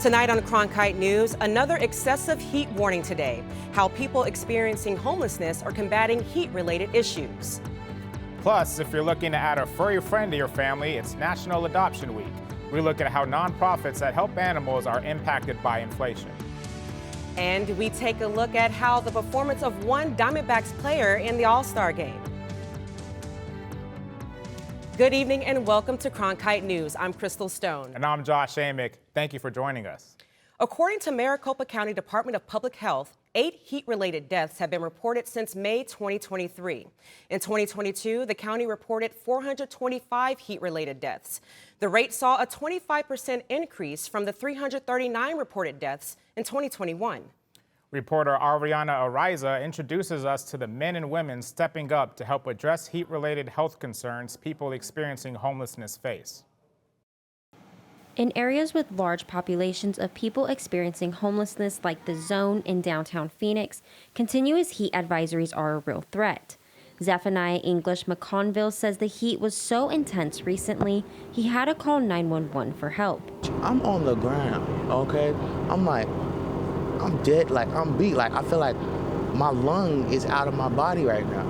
Tonight on Cronkite News, another excessive heat warning today. How people experiencing homelessness are combating heat-related issues. Plus, if you're looking to add a furry friend to your family, it's National Adoption Week. We look at how nonprofits that help animals are impacted by inflation. And we take a look at how the performance of one Diamondbacks player in the All-Star game. Good evening and welcome to Cronkite News. I'm Crystal Stone. And I'm Josh Amick. Thank you for joining us. According to Maricopa County Department of Public Health, 8 heat-related deaths have been reported since May 2023. In 2022, the county reported 425 heat-related deaths. The rate saw a 25% increase from the 339 reported deaths in 2021. Reporter Ariana Ariza introduces us to the men and women stepping up to help address heat-related health concerns people experiencing homelessness face. In areas with large populations of people experiencing homelessness like the Zone in downtown Phoenix, continuous heat advisories are a real threat. Zephaniah English McConville says the heat was so intense recently, he had to call 911 for help. I'm on the ground, okay? I'm dead, I'm beat. I feel like my lung is out of my body right now.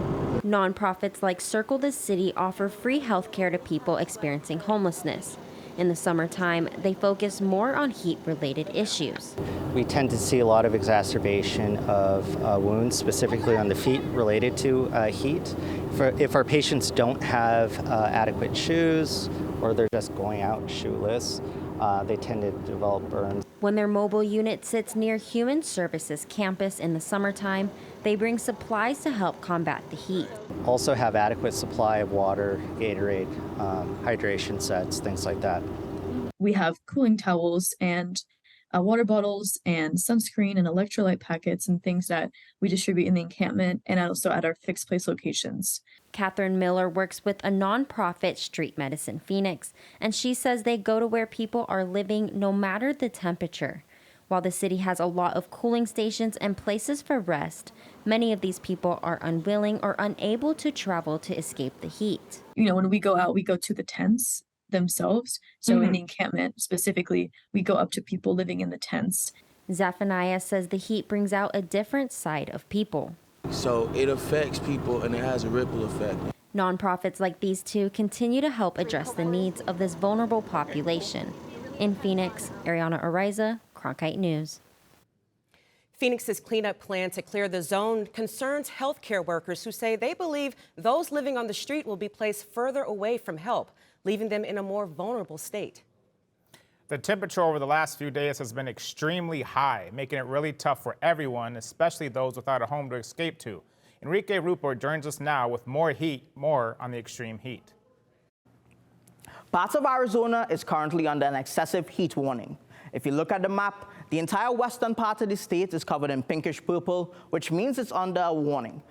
Nonprofits like Circle the City offer free health care to people experiencing homelessness. In the summertime, they focus more on heat-related issues. We tend to see a lot of exacerbation of wounds, specifically on the feet related to heat. If our patients don't have adequate shoes or they're just going out shoeless, they tend to develop burns. When their mobile unit sits near Human Services campus in the summertime, they bring supplies to help combat the heat. Also have adequate supply of water, Gatorade, hydration sets, things like that. We have cooling towels and water bottles and sunscreen and electrolyte packets and things that we distribute in the encampment and also at our fixed place locations. Catherine Miller works with a nonprofit, Street Medicine Phoenix, and she says they go to where people are living no matter the temperature. While the city has a lot of cooling stations and places for rest, many of these people are unwilling or unable to travel to escape the heat. When we go out, we go to the tents themselves. So in the encampment specifically, we go up to people living in the tents. Zephaniah says the heat brings out a different side of people. So it affects people and it has a ripple effect. Nonprofits like these two continue to help address the needs of this vulnerable population. In Phoenix, Ariana Ariza, Cronkite News. Phoenix's cleanup plan to clear the zone concerns healthcare workers who say they believe those living on the street will be placed further away from help, leaving them in a more vulnerable state. The temperature over the last few days has been extremely high, making it really tough for everyone, especially those without a home to escape to. Enrique Rupo joins us now with more on the extreme heat. Parts of Arizona is currently under an excessive heat warning. If you look at the map, the entire western part of the state is covered in pinkish purple, which means it's under a warning.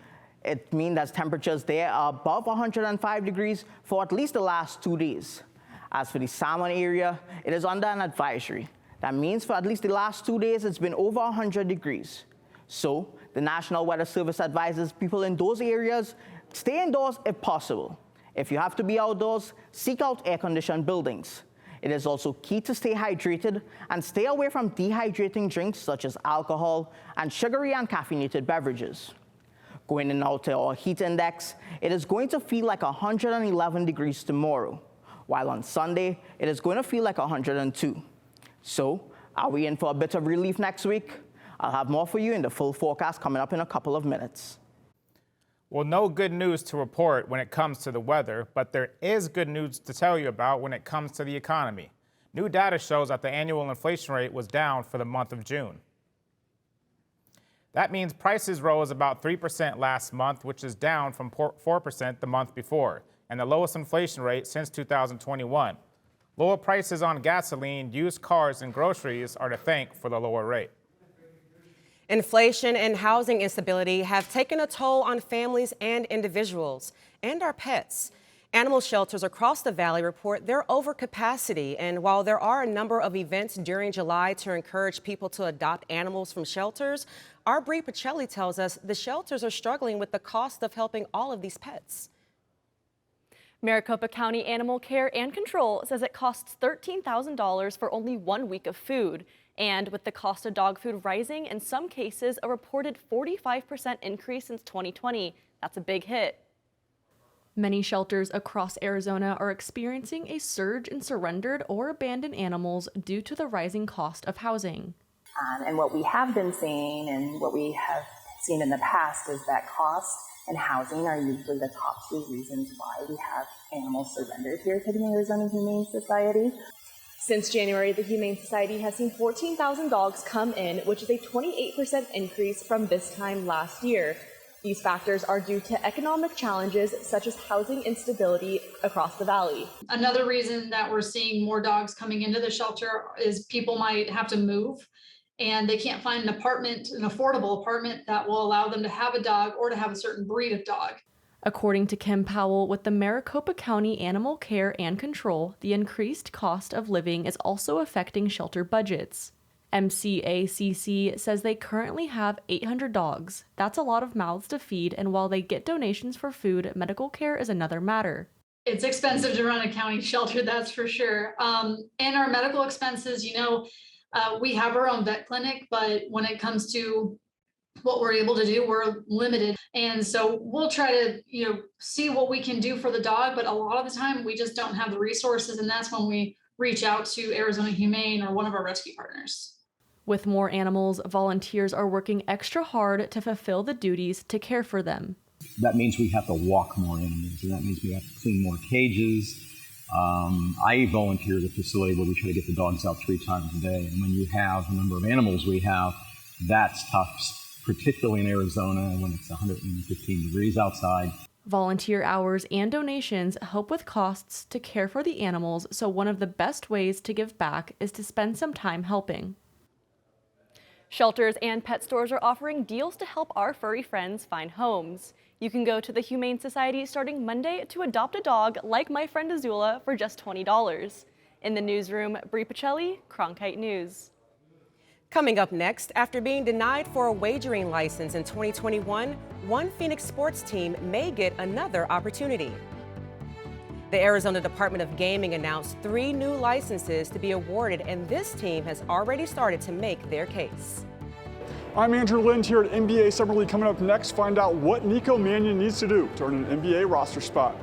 It means that temperatures there are above 105 degrees for at least the last 2 days. As for the Salmon area, it is under an advisory. That means for at least the last 2 days, it's been over 100 degrees. So the National Weather Service advises people in those areas, stay indoors if possible. If you have to be outdoors, seek out air-conditioned buildings. It is also key to stay hydrated and stay away from dehydrating drinks such as alcohol and sugary and caffeinated beverages. Going in now to our heat index, it is going to feel like 111 degrees tomorrow, while on Sunday, it is going to feel like 102. So, are we in for a bit of relief next week? I'll have more for you in the full forecast coming up in a couple of minutes. Well, no good news to report when it comes to the weather, but there is good news to tell you about when it comes to the economy. New data shows that the annual inflation rate was down for the month of June. That means prices rose about 3% last month, which is down from 4% the month before, and the lowest inflation rate since 2021. Lower prices on gasoline, used cars, and groceries are to thank for the lower rate. Inflation and housing instability have taken a toll on families and individuals, and our pets. Animal shelters across the valley report they're over capacity, and while there are a number of events during July to encourage people to adopt animals from shelters, our Bree Pacelli tells us the shelters are struggling with the cost of helping all of these pets. Maricopa County Animal Care and Control says it costs $13,000 for only 1 week of food. And with the cost of dog food rising, in some cases, a reported 45% increase since 2020. That's a big hit. Many shelters across Arizona are experiencing a surge in surrendered or abandoned animals due to the rising cost of housing. And what we have been seeing and what we have seen in the past is that cost and housing are usually the top two reasons why we have animals surrendered here to the Arizona Humane Society. Since January, the Humane Society has seen 14,000 dogs come in, which is a 28% increase from this time last year. These factors are due to economic challenges such as housing instability across the valley. Another reason that we're seeing more dogs coming into the shelter is people might have to move and they can't find an affordable apartment that will allow them to have a dog or to have a certain breed of dog. According to Kim Powell with the Maricopa County Animal Care and Control, the increased cost of living is also affecting shelter budgets. MCACC says they currently have 800 dogs. That's a lot of mouths to feed, and while they get donations for food, medical care is another matter. It's expensive to run a county shelter, that's for sure. And our medical expenses, we have our own vet clinic, but when it comes to what we're able to do, we're limited. And so we'll try to, see what we can do for the dog, but a lot of the time we just don't have the resources. And that's when we reach out to Arizona Humane or one of our rescue partners. With more animals, volunteers are working extra hard to fulfill the duties to care for them. That means we have to walk more animals, and that means we have to clean more cages. I volunteer at a facility where we try to get the dogs out 3 times a day. And when you have the number of animals we have, that's tough, particularly in Arizona when it's 115 degrees outside. Volunteer hours and donations help with costs to care for the animals, so one of the best ways to give back is to spend some time helping. Shelters and pet stores are offering deals to help our furry friends find homes. You can go to the Humane Society starting Monday to adopt a dog like my friend Azula for just $20. In the newsroom, Bree Pacelli, Cronkite News. Coming up next, after being denied for a wagering license in 2021, one Phoenix sports team may get another opportunity. The Arizona Department of Gaming announced 3 new licenses to be awarded, and this team has already started to make their case. I'm Andrew Lind here at NBA Summer League. Coming up next, find out what Nico Mannion needs to do to earn an NBA roster spot.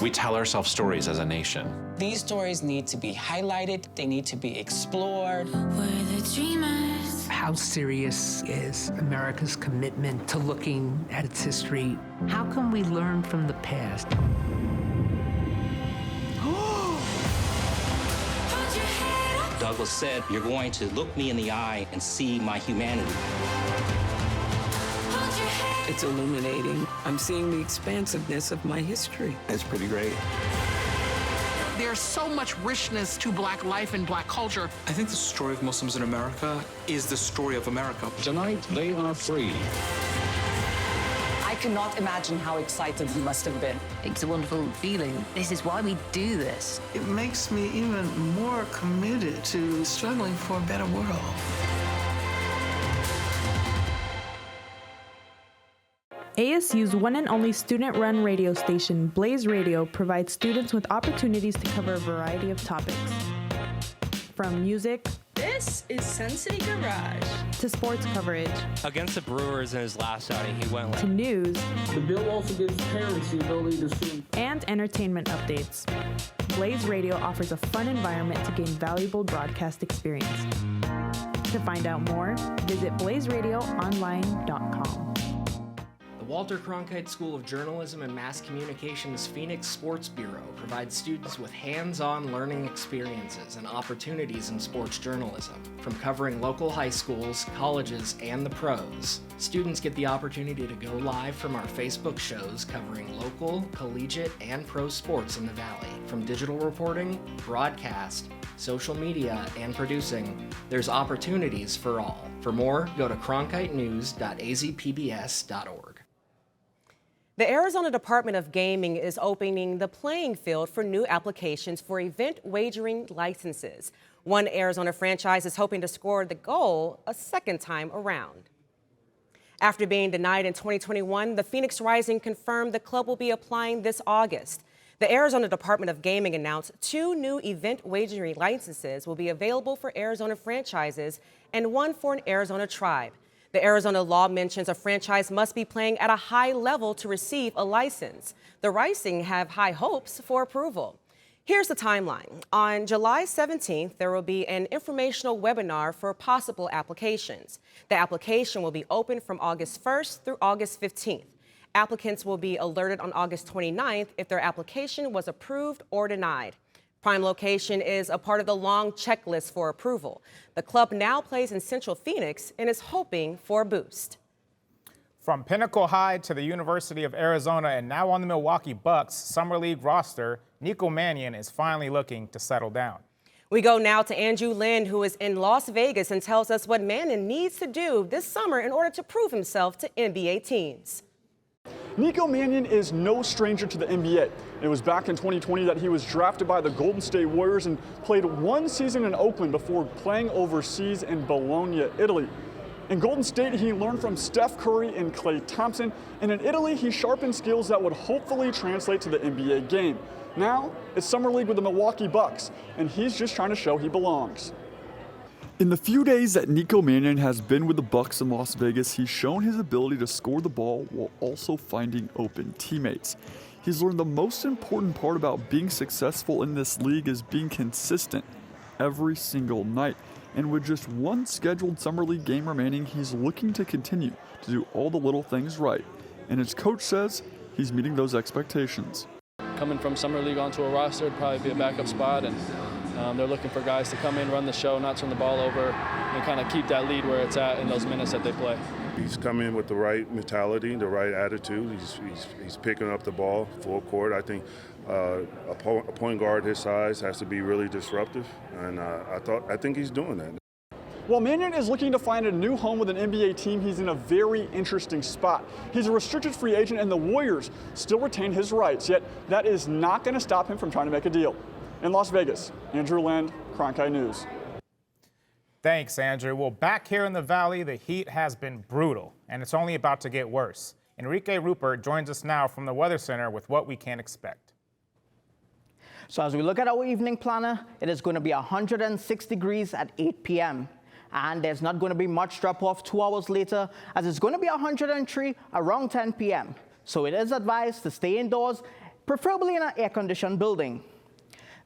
We tell ourselves stories as a nation. These stories need to be highlighted, they need to be explored. We're the dreamers. How serious is America's commitment to looking at its history? How can we learn from the past? Douglas said, "You're going to look me in the eye and see my humanity." It's illuminating. I'm seeing the expansiveness of my history. It's pretty great. There's so much richness to Black life and Black culture. I think the story of Muslims in America is the story of America. Tonight, they are free. I cannot imagine how excited he must have been. It's a wonderful feeling. This is why we do this. It makes me even more committed to struggling for a better world. ASU's one and only student-run radio station, Blaze Radio, provides students with opportunities to cover a variety of topics. From music, this is Sensei Garage, to sports coverage. Against the Brewers in his last outing, he went to news. The bill also gives parents the ability to see. And entertainment updates. Blaze Radio offers a fun environment to gain valuable broadcast experience. To find out more, visit blazeradioonline.com. Walter Cronkite School of Journalism and Mass Communications Phoenix Sports Bureau provides students with hands-on learning experiences and opportunities in sports journalism. From covering local high schools, colleges, and the pros, students get the opportunity to go live from our Facebook shows covering local, collegiate, and pro sports in the Valley. From digital reporting, broadcast, social media, and producing, there's opportunities for all. For more, go to cronkitenews.azpbs.org. The Arizona Department of Gaming is opening the playing field for new applications for event wagering licenses. One Arizona franchise is hoping to score the goal a second time around. After being denied in 2021, the Phoenix Rising confirmed the club will be applying this August. The Arizona Department of Gaming announced 2 new event wagering licenses will be available for Arizona franchises and 1 for an Arizona tribe. The Arizona law mentions a franchise must be playing at a high level to receive a license. The Rising have high hopes for approval. Here's the timeline. On July 17th, there will be an informational webinar for possible applications. The application will be open from August 1st through August 15th. Applicants will be alerted on August 29th if their application was approved or denied. Prime location is a part of the long checklist for approval. The club now plays in Central Phoenix and is hoping for a boost. From Pinnacle High to the University of Arizona and now on the Milwaukee Bucks Summer League roster, Nico Mannion is finally looking to settle down. We go now to Andrew Lind, who is in Las Vegas and tells us what Mannion needs to do this summer in order to prove himself to NBA teams. Nico Mannion is no stranger to the NBA. It was back in 2020 that he was drafted by the Golden State Warriors and played 1 season in Oakland before playing overseas in Bologna, Italy. In Golden State, he learned from Steph Curry and Klay Thompson, and in Italy, he sharpened skills that would hopefully translate to the NBA game. Now, it's Summer League with the Milwaukee Bucks, and he's just trying to show he belongs. In the few days that Nico Mannion has been with the Bucks in Las Vegas, he's shown his ability to score the ball while also finding open teammates. He's learned the most important part about being successful in this league is being consistent every single night. And with just 1 scheduled Summer League game remaining, he's looking to continue to do all the little things right. And his coach says he's meeting those expectations. Coming from Summer League onto a roster would probably be a backup spot, and they're looking for guys to come in, run the show, not turn the ball over, and kind of keep that lead where it's at in those minutes that they play. He's come in with the right mentality, the right attitude. He's picking up the ball full court. I think a point guard his size has to be really disruptive, and I think he's doing that. While Mannion is looking to find a new home with an NBA team, he's in a very interesting spot. He's a restricted free agent, and the Warriors still retain his rights, yet that is not going to stop him from trying to make a deal. In Las Vegas, Andrew Lind, Cronkite News. Thanks, Andrew. Well, back here in the Valley, the heat has been brutal, and it's only about to get worse. Enrique Rupert joins us now from the Weather Center with what we can expect. So as we look at our evening planner, it is going to be 106 degrees at 8 p.m. And there's not going to be much drop-off 2 hours later, as it's going to be 103 around 10 p.m. So it is advised to stay indoors, preferably in an air-conditioned building.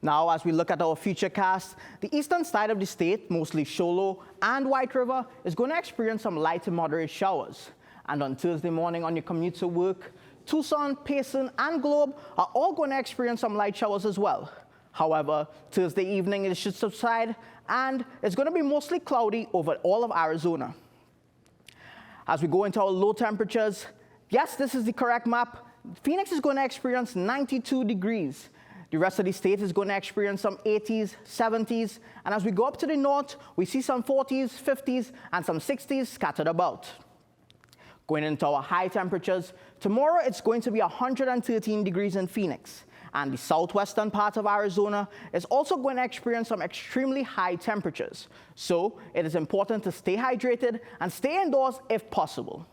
Now, as we look at our futurecast, the eastern side of the state, mostly Sholo and White River, is going to experience some light to moderate showers. And on Thursday morning on your commute to work, Tucson, Payson, and Globe are all going to experience some light showers as well. However, Thursday evening it should subside, and it's going to be mostly cloudy over all of Arizona. As we go into our low temperatures, yes, this is the correct map. Phoenix is going to experience 92 degrees. The rest of the state is going to experience some 80s, 70s, and as we go up to the north, we see some 40s, 50s, and some 60s scattered about. Going into our high temperatures, tomorrow it's going to be 113 degrees in Phoenix, and the southwestern part of Arizona is also going to experience some extremely high temperatures. So it is important to stay hydrated and stay indoors if possible.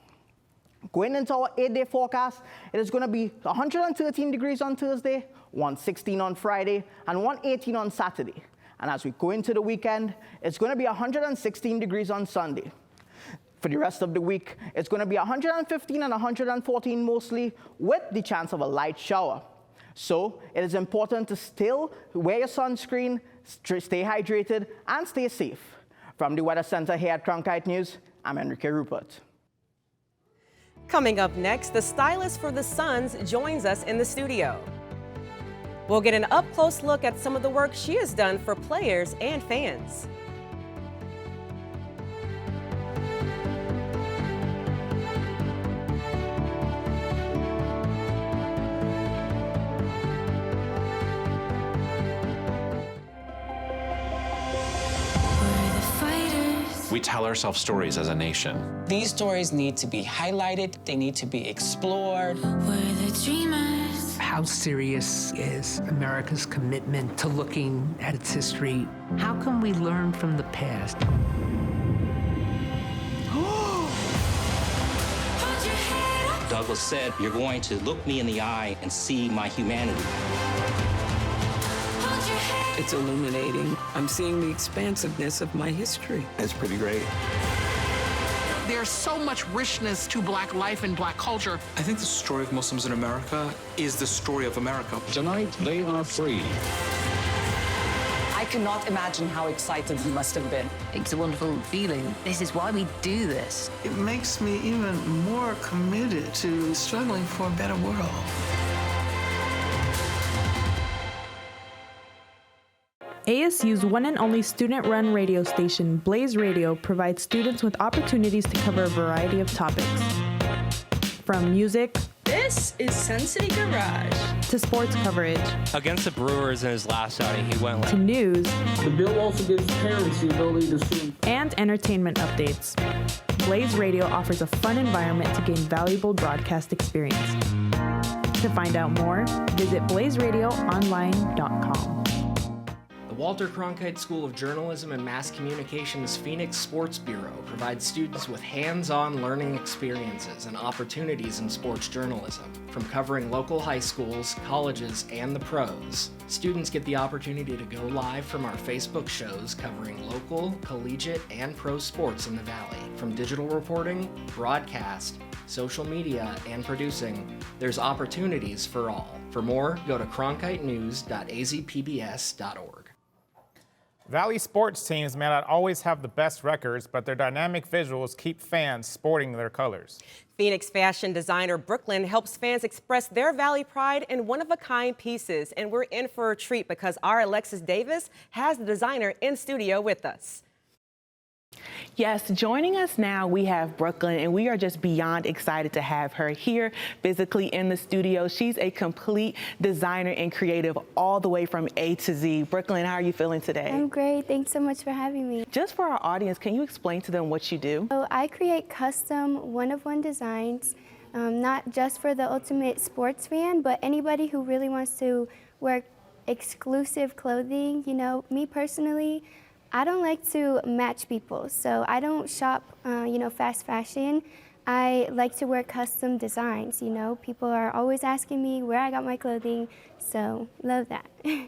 Going into our 8-day forecast, it is going to be 113 degrees on Thursday, 116 on Friday, and 118 on Saturday. And as we go into the weekend, it's going to be 116 degrees on Sunday. For the rest of the week, it's going to be 115 and 114 mostly, with the chance of a light shower. So it is important to still wear your sunscreen, stay hydrated, and stay safe. From the Weather Center here at Cronkite News, I'm Enrique Rupert. Coming up next, the stylist for the Suns joins us in the studio. We'll get an up-close look at some of the work she has done for players and fans. We tell ourselves stories as a nation. These stories need to be highlighted, they need to be explored. We're the dreamers. How serious is America's commitment to looking at its history? How can we learn from the past? Douglas said, you're going to look me in the eye and see my humanity. It's illuminating. I'm seeing the expansiveness of my history. It's pretty great. There's so much richness to Black life and Black culture. I think the story of Muslims in America is the story of America. Tonight, they are free. I cannot imagine how excited he must have been. It's a wonderful feeling. This is why we do this. It makes me even more committed to struggling for a better world. ASU's one and only student-run radio station, Blaze Radio, provides students with opportunities to cover a variety of topics. From music, This is Sensei Garage, to sports coverage, Against the Brewers in his last outing, he went to news, The bill also gives parents the ability to sue. and entertainment updates. Blaze Radio offers a fun environment to gain valuable broadcast experience. To find out more, visit blazeradioonline.com. The Walter Cronkite School of Journalism and Mass Communications Phoenix Sports Bureau provides students with hands-on learning experiences and opportunities in sports journalism. From covering local high schools, colleges, and the pros, students get the opportunity to go live from our Facebook shows covering local, collegiate, and pro sports in the Valley. From digital reporting, broadcast, social media, and producing, there's opportunities for all. For more, go to cronkitenews.azpbs.org. Valley sports teams may not always have the best records, but their dynamic visuals keep fans sporting their colors. Phoenix fashion designer Brooklyn helps fans express their Valley pride in one-of-a-kind pieces. And we're in for a treat because our Alexis Davis has the designer in studio with us. Yes, joining us now, we have Brooklyn, and we are just beyond excited to have her here physically in the studio. She's a complete designer and creative all the way from A to Z. Brooklyn, how are you feeling today? I'm great. Thanks so much for having me. Just for our audience, can you explain to them what you do? So I create custom one-of-one designs, not just for the ultimate sports fan, but anybody who really wants to wear exclusive clothing. You know, me personally, I don't like to match people, so I don't shop, fast fashion. I like to wear custom designs, People are always asking me where I got my clothing, so love that.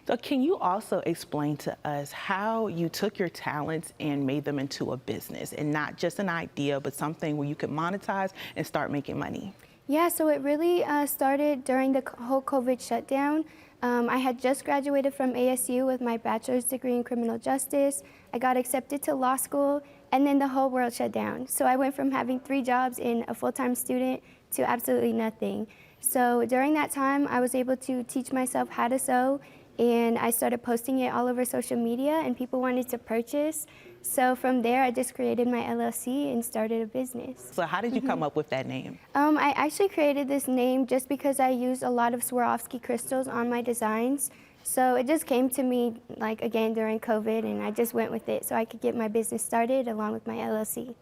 So can you also explain to us how you took your talents and made them into a business and not just an idea, but something where you could monetize and start making money? Yeah, so it really started during the whole COVID shutdown. I had just graduated from ASU with my bachelor's degree in criminal justice. I got accepted to law school, and then the whole world shut down. So I went from having 3 jobs and a full-time student to absolutely nothing. So during that time, I was able to teach myself how to sew, and I started posting it all over social media, and people wanted to purchase. So from there, I just created my LLC and started a business. So how did you come up with that name? I actually created this name just because I used a lot of Swarovski crystals on my designs. So it just came to me, again, during COVID, and I just went with it so I could get my business started along with my LLC.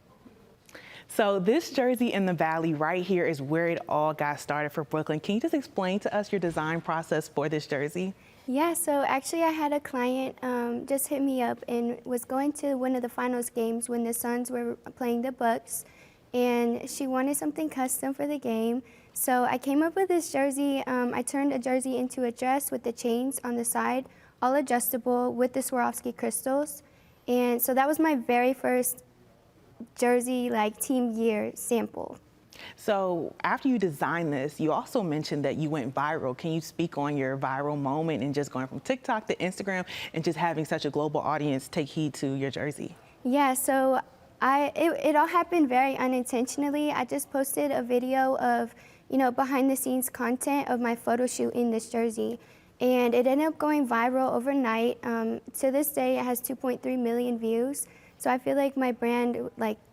So this jersey in the Valley right here is where it all got started for Brooklyn. Can you just explain to us your design process for this jersey? Yeah, so actually I had a client just hit me up and was going to one of the finals games when the Suns were playing the Bucks, and she wanted something custom for the game. So I came up with this jersey. I turned a jersey into a dress with the chains on the side, all adjustable with the Swarovski crystals. And so that was my very first jersey, team year sample. So after you designed this, you also mentioned that you went viral. Can you speak on your viral moment and just going from TikTok to Instagram and just having such a global audience take heed to your jersey? Yeah, so it all happened very unintentionally. I just posted a video of, behind the scenes content of my photo shoot in this jersey. And it ended up going viral overnight. To this day, it has 2.3 million views. So I feel like my brand,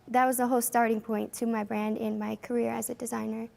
that was the whole starting point to my brand and my career as a designer.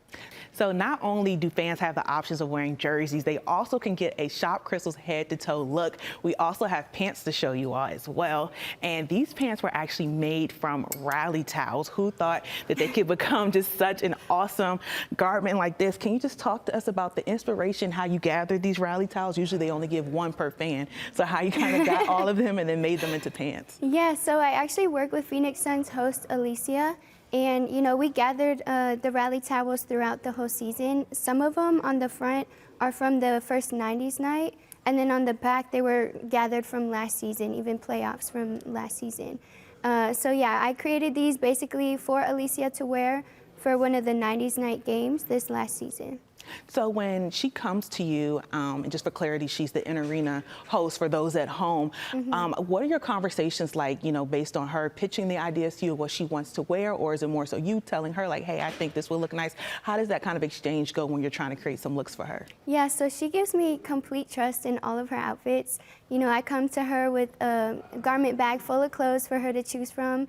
So not only do fans have the options of wearing jerseys, they also can get a Shop Crystal's head-to-toe look. We also have pants to show you all as well. And these pants were actually made from rally towels. Who thought that they could become just such an awesome garment like this? Can you just talk to us about the inspiration, how you gathered these rally towels? Usually they only give one per fan. So how you kind of got all of them and then made them into pants? Yeah, so I actually work with Phoenix Suns host Alicia. And, you know, we gathered the rally towels throughout the whole season. Some of them on the front are from the first 90s night, and then on the back they were gathered from last season, even playoffs from last season. So yeah, I created these basically for Alicia to wear for one of the 90s night games this last season. So when she comes to you, and just for clarity, she's the in-arena host for those at home. What are your conversations like, you know, based on her pitching the ideas to you of what she wants to wear, or is it more so you telling her like, hey, I think this will look nice? How does that kind of exchange go when you're trying to create some looks for her? Yeah, so she gives me complete trust in all of her outfits. You know, I come to her with a garment bag full of clothes for her to choose from.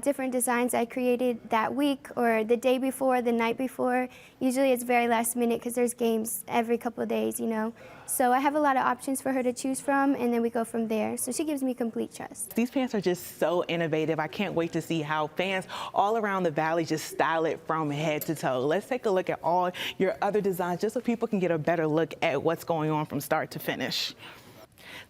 Different designs I created that week or the day before, the night before. Usually it's very last minute because there's games every couple of days, you know. So I have a lot of options for her to choose from, and then we go from there. So she gives me complete trust. These pants are just so innovative. I can't wait to see how fans all around the Valley just style it from head to toe. Let's take a look at all your other designs just so people can get a better look at what's going on from start to finish.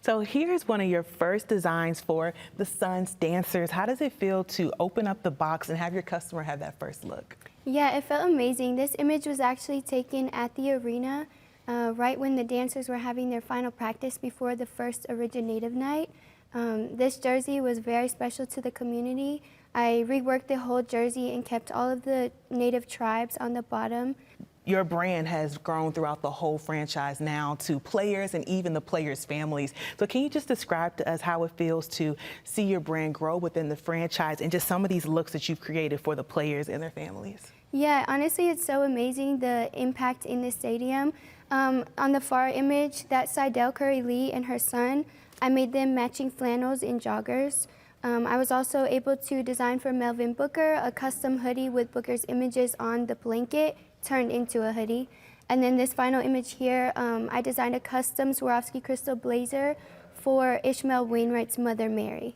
So here's one of your first designs for the Suns dancers. How does it feel to open up the box and have your customer have that first look? Yeah, it felt amazing. This image was actually taken at the arena right when the dancers were having their final practice before the first originative night. This jersey was very special to the community. I reworked the whole jersey and kept all of the native tribes on the bottom. Your brand has grown throughout the whole franchise now to players and even the players' families. So can you just describe to us how it feels to see your brand grow within the franchise and just some of these looks that you've created for the players and their families? Yeah, honestly, it's so amazing, the impact in the stadium. On the far image, that's Seidel Curry-Lee and her son. I made them matching flannels and joggers. I was also able to design for Melvin Booker a custom hoodie with Booker's images on the blanket turned into a hoodie. And then this final image here, I designed a custom Swarovski crystal blazer for Ishmael Wainwright's mother, Mary.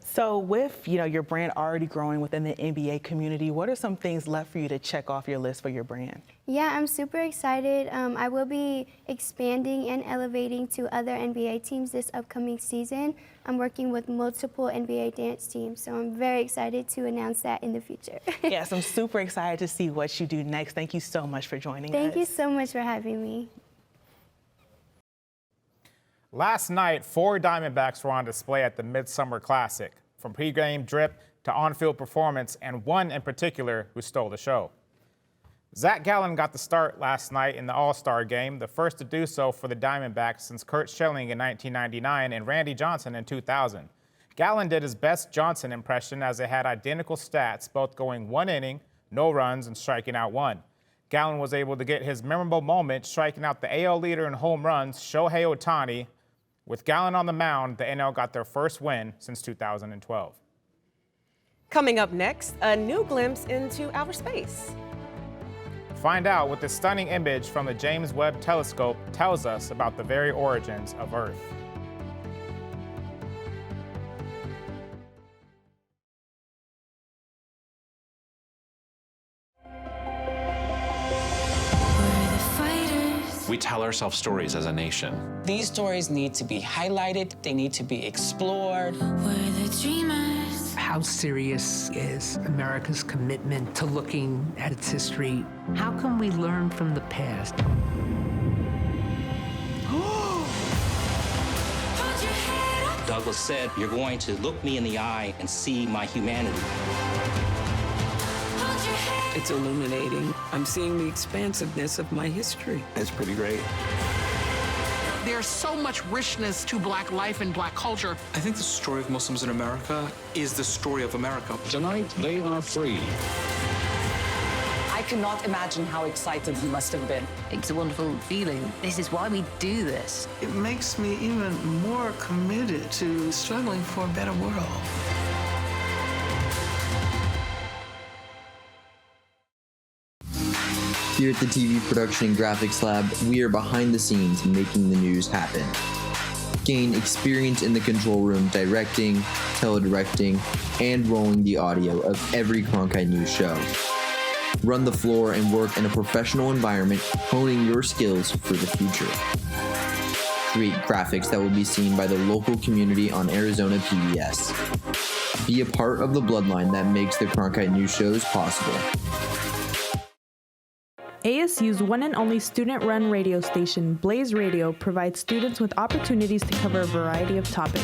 So with, you know, your brand already growing within the NBA community, what are some things left for you to check off your list for your brand? Yeah, I'm super excited. I will be expanding and elevating to other NBA teams this upcoming season. I'm working with multiple NBA dance teams, so I'm very excited to announce that in the future. Yes, I'm super excited to see what you do next. Thank you so much for joining us. Thank you so much for having me. Last night, 4 Diamondbacks were on display at the Midsummer Classic, from pregame drip to on-field performance, and one in particular who stole the show. Zach Gallen got the start last night in the All-Star game, the first to do so for the Diamondbacks since Curt Schilling in 1999 and Randy Johnson in 2000. Gallen did his best Johnson impression as they had identical stats, both going 1 inning, no runs, and striking out 1. Gallen was able to get his memorable moment, striking out the AL leader in home runs, Shohei Ohtani. With Gallen on the mound, the NL got their first win since 2012. Coming up next, a new glimpse into outer space. Find out what this stunning image from the James Webb Telescope tells us about the very origins of Earth. We tell ourselves stories as a nation. These stories need to be highlighted, they need to be explored. We're the dreamers. How serious is America's commitment to looking at its history? How can we learn from the past? Douglas said, you're going to look me in the eye and see my humanity. It's illuminating. I'm seeing the expansiveness of my history. It's pretty great. There's so much richness to Black life and Black culture. I think the story of Muslims in America is the story of America. Tonight, they are free. I cannot imagine how excited he must have been. It's a wonderful feeling. This is why we do this. It makes me even more committed to struggling for a better world. Here at the TV Production and Graphics Lab, we are behind the scenes making the news happen. Gain experience in the control room directing, teledirecting, and rolling the audio of every Cronkite News show. Run the floor and work in a professional environment, honing your skills for the future. Create graphics that will be seen by the local community on Arizona PBS. Be a part of the bloodline that makes the Cronkite News shows possible. ASU's one and only student-run radio station, Blaze Radio, provides students with opportunities to cover a variety of topics.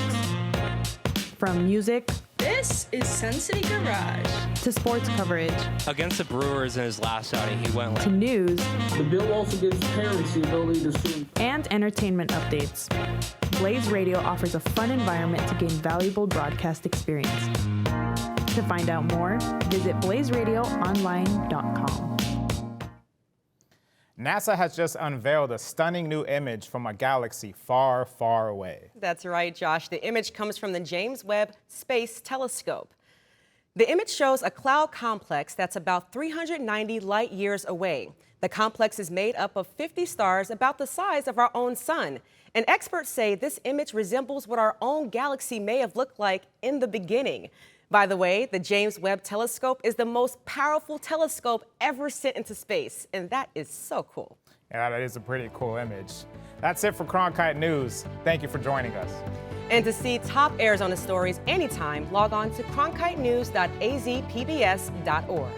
From music, This is Sun City Garage, to sports coverage, Against the Brewers in his last outing, he went to news, The bill also gives parents the ability to sue. and entertainment updates. Blaze Radio offers a fun environment to gain valuable broadcast experience. To find out more, visit blazeradioonline.com. NASA has just unveiled a stunning new image from a galaxy far, far away. That's right, Josh. The image comes from the James Webb Space Telescope. The image shows a cloud complex that's about 390 light years away. The complex is made up of 50 stars about the size of our own sun. And experts say this image resembles what our own galaxy may have looked like in the beginning. By the way, the James Webb Telescope is the most powerful telescope ever sent into space, and that is so cool. Yeah, that is a pretty cool image. That's it for Cronkite News. Thank you for joining us. And to see top Arizona stories anytime, log on to cronkitenews.azpbs.org.